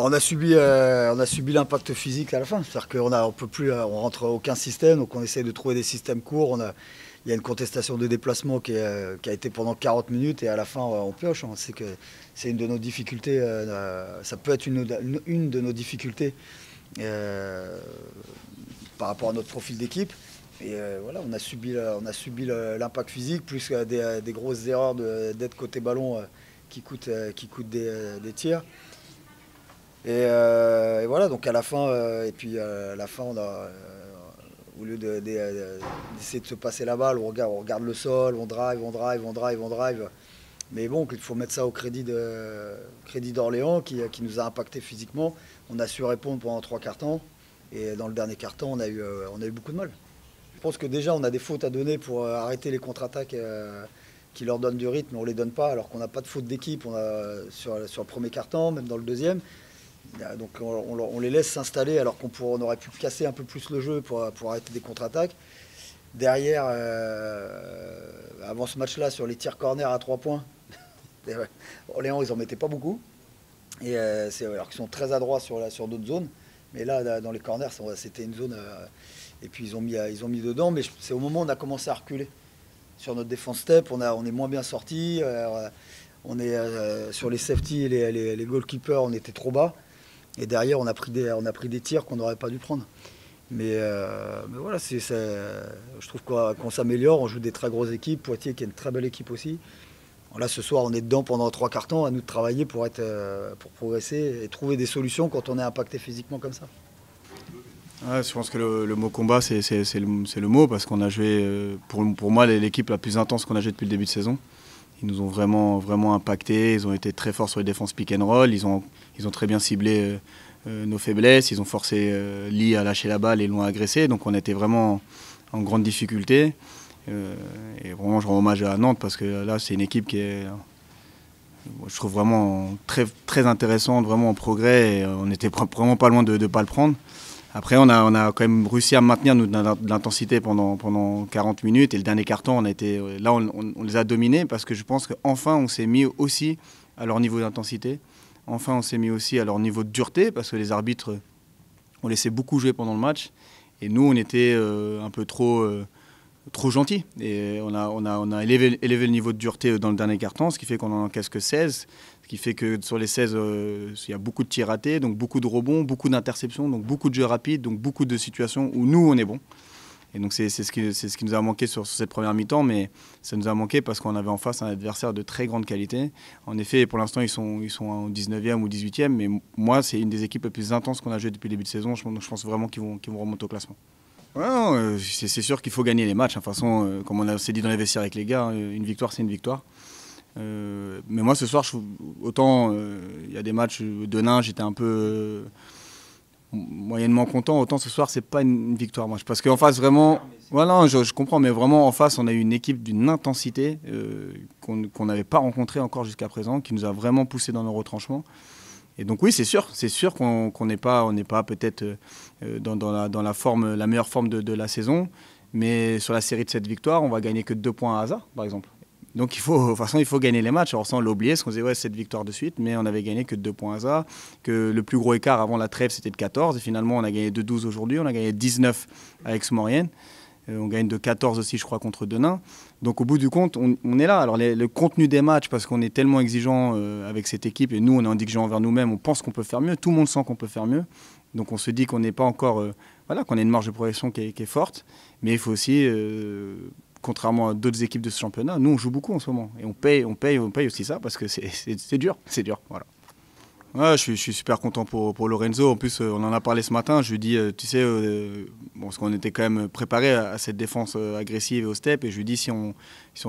Bon, on a subi l'impact physique à la fin. C'est-à-dire on peut plus, on rentre aucun système, donc on essaie de trouver des systèmes courts. Il y a une contestation de déplacement qui a été pendant 40 minutes et à la fin on pioche. On sait que c'est une de nos difficultés. Ça peut être une de nos difficultés par rapport à notre profil d'équipe. Et voilà, on a subi l'impact physique plus des grosses erreurs d'être côté ballon qui coûtent des tirs. Et voilà, donc à la fin, à la fin, au lieu d'essayer de se passer la balle, on regarde le sol, on drive. Mais bon, il faut mettre ça au crédit d'Orléans qui nous a impacté physiquement. On a su répondre pendant 3 quarts temps. Et dans le dernier quart temps, on a eu beaucoup de mal. Je pense que déjà, on a des fautes à donner pour arrêter les contre-attaques qui leur donnent du rythme. On ne les donne pas alors qu'on n'a pas de faute d'équipe sur le premier quart temps, même dans le deuxième. Donc on les laisse s'installer alors qu'on aurait pu casser un peu plus le jeu pour arrêter des contre-attaques. Derrière, avant ce match-là, sur les tirs corner à 3 points, Orléans, ils n'en mettaient pas beaucoup. Et alors qu'ils sont très adroits sur d'autres zones. Mais là, dans les corners, c'était une zone... et puis ils ont mis dedans. Mais c'est au moment où on a commencé à reculer. Sur notre défense step, on est moins bien sortis. Sur les safety et les goalkeepers, on était trop bas. Et derrière, on a pris des tirs qu'on n'aurait pas dû prendre. Mais voilà, je trouve qu'on s'améliore. On joue des très grosses équipes. Poitiers qui est une très belle équipe aussi. Là, ce soir, on est dedans pendant 3 quarts temps. À nous de travailler pour progresser et trouver des solutions quand on est impacté physiquement comme ça. Ouais, je pense que le mot combat, c'est le mot parce qu'on a joué, pour moi, l'équipe la plus intense qu'on a joué depuis le début de saison. Ils nous ont vraiment impactés. Ils ont été très forts sur les défenses pick and roll. Ils ont très bien ciblé nos faiblesses. Ils ont forcé Lee à lâcher la balle et l'ont agressé. Donc on était vraiment en grande difficulté. Et vraiment, je rends hommage à Nantes parce que là, c'est une équipe qui est, je trouve, vraiment très, très intéressante, vraiment en progrès. Et on n'était vraiment pas loin de ne pas le prendre. Après, on a quand même réussi à maintenir de l'intensité pendant 40 minutes. Et le dernier quart-temps, on les a dominés parce que je pense qu'enfin, on s'est mis aussi à leur niveau d'intensité. Enfin, on s'est mis aussi à leur niveau de dureté parce que les arbitres ont laissé beaucoup jouer pendant le match. Et nous, on était un peu trop gentils. Et on a élevé le niveau de dureté dans le dernier quart-temps, ce qui fait qu'on en encaisse que 16. Ce qui fait que sur les 16, il y a beaucoup de tirs ratés, donc beaucoup de rebonds, beaucoup d'interceptions, donc beaucoup de jeux rapides, donc beaucoup de situations où nous, on est bon. Et donc c'est ce qui nous a manqué sur cette première mi-temps, mais ça nous a manqué parce qu'on avait en face un adversaire de très grande qualité. En effet, pour l'instant, ils sont en 19e ou 18e, mais moi, c'est une des équipes les plus intenses qu'on a joué depuis le début de saison. Je pense vraiment qu'ils vont remonter au classement. Ouais, c'est sûr qu'il faut gagner les matchs. De toute façon, comme on s'est dit dans les vestiaires avec les gars, une victoire, c'est une victoire. Mais moi ce soir, autant il y a des matchs de nain, j'étais un peu moyennement content, autant ce soir c'est pas une victoire moi, parce qu'en face vraiment, voilà, je comprends, mais vraiment en face on a eu une équipe d'une intensité qu'on n'avait pas rencontrée encore jusqu'à présent, qui nous a vraiment poussé dans nos retranchements. Et donc oui, c'est sûr qu'on n'est pas peut-être dans la meilleure forme de la saison, mais sur la série de 7 victoires, on va gagner que 2 points à hasard par exemple. Donc de toute façon, il faut gagner les matchs. Alors ça, on l'a oublié, parce qu'on disait, ouais, 7 victoires de suite, mais on n'avait gagné que 2 points hasard, que le plus gros écart avant la trêve, c'était de 14, et finalement, on a gagné de 12 aujourd'hui, on a gagné 19 à Aix-Maurienne, on gagne de 14 aussi, je crois, contre Denain. Donc au bout du compte, on est là. Alors le contenu des matchs, parce qu'on est tellement exigeant avec cette équipe, et nous, on est exigeant envers nous-mêmes, on pense qu'on peut faire mieux, tout le monde sent qu'on peut faire mieux. Donc on se dit qu'on n'est pas encore, qu'on a une marge de progression qui est forte, mais il faut aussi... contrairement à d'autres équipes de ce championnat, nous on joue beaucoup en ce moment et on paye aussi ça parce que c'est dur, voilà. Ouais, je suis super content pour Lorenzo. En plus, on en a parlé ce matin. Je lui dis, tu sais, parce qu'on était quand même préparé à cette défense agressive et au step. Et je lui dis, si on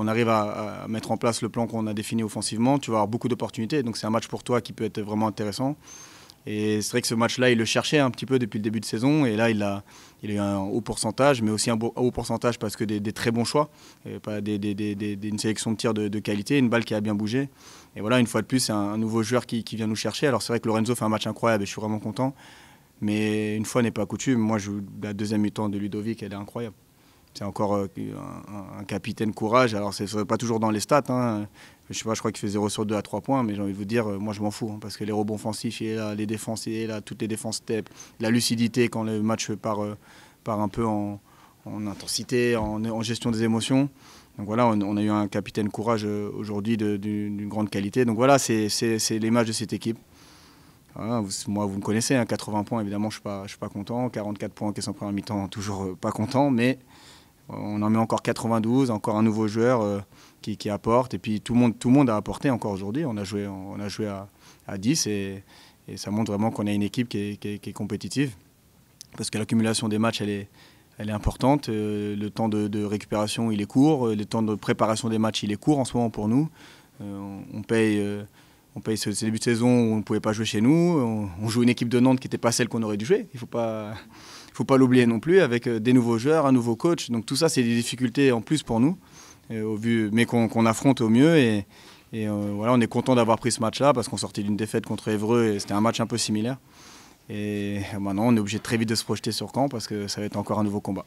arrive à mettre en place le plan qu'on a défini offensivement, tu vas avoir beaucoup d'opportunités. Donc c'est un match pour toi qui peut être vraiment intéressant. Et c'est vrai que ce match-là, il le cherchait un petit peu depuis le début de saison. Et là, il a eu un haut pourcentage, mais aussi un haut pourcentage parce que des très bons choix. Et pas une sélection de tirs de qualité, une balle qui a bien bougé. Et voilà, une fois de plus, c'est un nouveau joueur qui vient nous chercher. Alors c'est vrai que Lorenzo fait un match incroyable et je suis vraiment content. Mais une fois n'est pas coutume, moi, la deuxième mi-temps de Ludovic, elle est incroyable. c'est encore un capitaine courage. Alors, ce n'est pas toujours dans les stats. Hein. Je sais pas, je crois qu'il fait 0 sur 2 à 3 points, mais j'ai envie de vous dire, moi je m'en fous. Hein, parce que les rebonds offensifs, il est là, les défenses, il est là, toutes les défenses step, la lucidité quand le match part un peu en intensité, en gestion des émotions. Donc voilà, on a eu un capitaine courage aujourd'hui d'une grande qualité. Donc voilà, c'est l'image de cette équipe. Voilà, moi, vous me connaissez, hein, 80 points, évidemment, je ne suis pas content. 44 points qui sont en première mi-temps, toujours pas content. Mais on en met encore 92, encore un nouveau joueur qui apporte. Et puis tout le monde a apporté encore aujourd'hui. On a joué à 10 et ça montre vraiment qu'on a une équipe qui est compétitive. Parce que l'accumulation des matchs, elle est importante. Le temps de récupération, il est court. Le temps de préparation des matchs, il est court en ce moment pour nous. On paye ce début de saison où on ne pouvait pas jouer chez nous. On joue une équipe de Nantes qui n'était pas celle qu'on aurait dû jouer. Il ne faut pas l'oublier non plus, avec des nouveaux joueurs, un nouveau coach. Donc tout ça, c'est des difficultés en plus pour nous, mais qu'on affronte au mieux. Et voilà, on est content d'avoir pris ce match-là parce qu'on sortait d'une défaite contre Évreux et c'était un match un peu similaire. Et maintenant, on est obligé très vite de se projeter sur Caen parce que ça va être encore un nouveau combat.